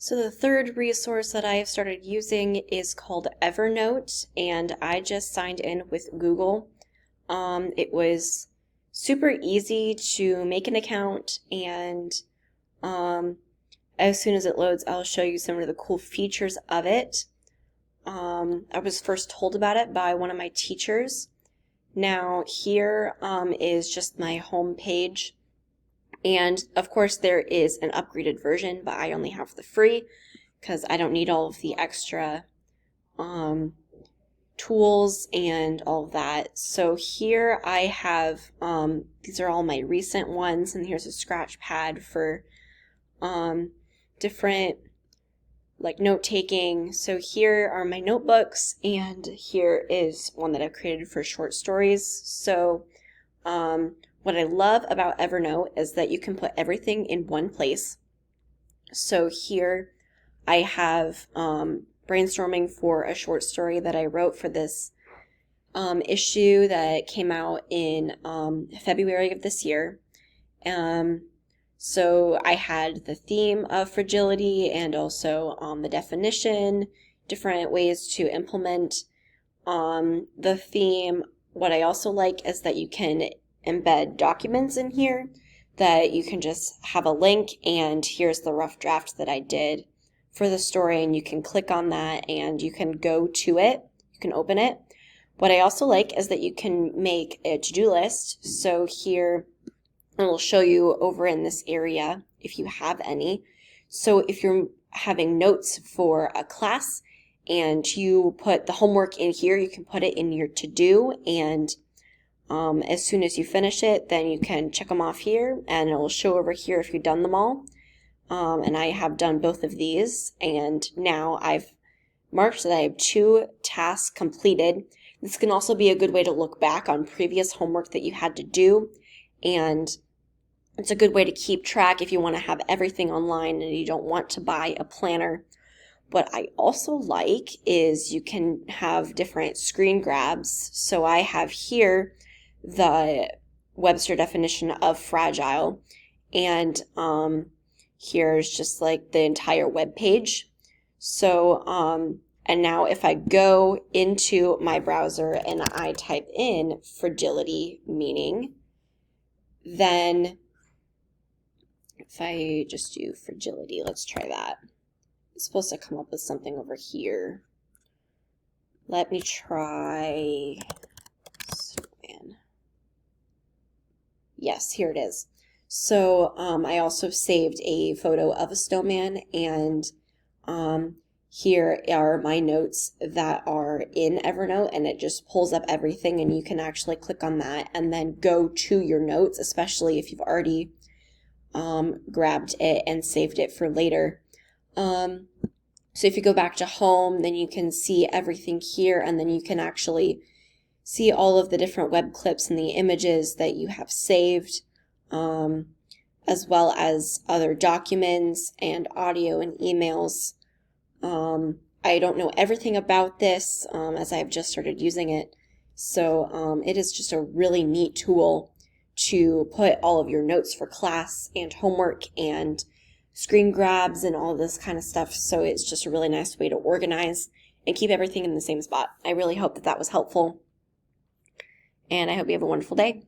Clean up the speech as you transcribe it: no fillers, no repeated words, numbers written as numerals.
So the third resource that I have started using is called Evernote, and I just signed in with Google. It was super easy to make an account, and as soon as it loads, I'll show you some of the cool features of it. I was first told about it by one of my teachers. Now here is just my home page. And of course there is an upgraded version, but I only have the free because I don't need all of the extra tools and all of that. So here I have, these are all my recent ones, and here's a scratch pad for different like note taking. So here are my notebooks, and here is one that I've created for short stories. So what I love about Evernote is that you can put everything in one place. So here I have brainstorming for a short story that I wrote for this issue that came out in February of this year. So I had the theme of fragility and also the definition, different ways to implement the theme. What I also like is that you can embed documents in here, that you can just have a link, and here's the rough draft that I did for the story, and you can click on that and you can go to it, you can open it. What I also like is that you can make a to-do list. So here I will show you over in this area if you have any. So if you're having notes for a class and you put the homework in here, you can put it in your to-do, and as soon as you finish it, then you can check them off here, and it will show over here if you've done them all. And I have done both of these, and now I've marked that I have 2 tasks completed. This can also be a good way to look back on previous homework that you had to do, and it's a good way to keep track if you want to have everything online and you don't want to buy a planner. What I also like is you can have different screen grabs. So I have here the Webster definition of fragile, and here's just like the entire web page. So and now if I go into my browser and I type in fragility meaning, then if I just do fragility, let's try that. It's supposed to come up with something over here. Let me try snowman. Yes, here it is. So I also saved a photo of a snowman, and here are my notes that are in Evernote, and it just pulls up everything, and you can actually click on that and then go to your notes, especially if you've already grabbed it and saved it for later. So if you go back to home, then you can see everything here, and then you can actually see all of the different web clips and the images that you have saved, as well as other documents and audio and emails. I don't know everything about this as I've just started using it, so it is just a really neat tool to put all of your notes for class and homework and screen grabs and all this kind of stuff. So it's just a really nice way to organize and keep everything in the same spot. I really hope that that was helpful, and I hope you have a wonderful day.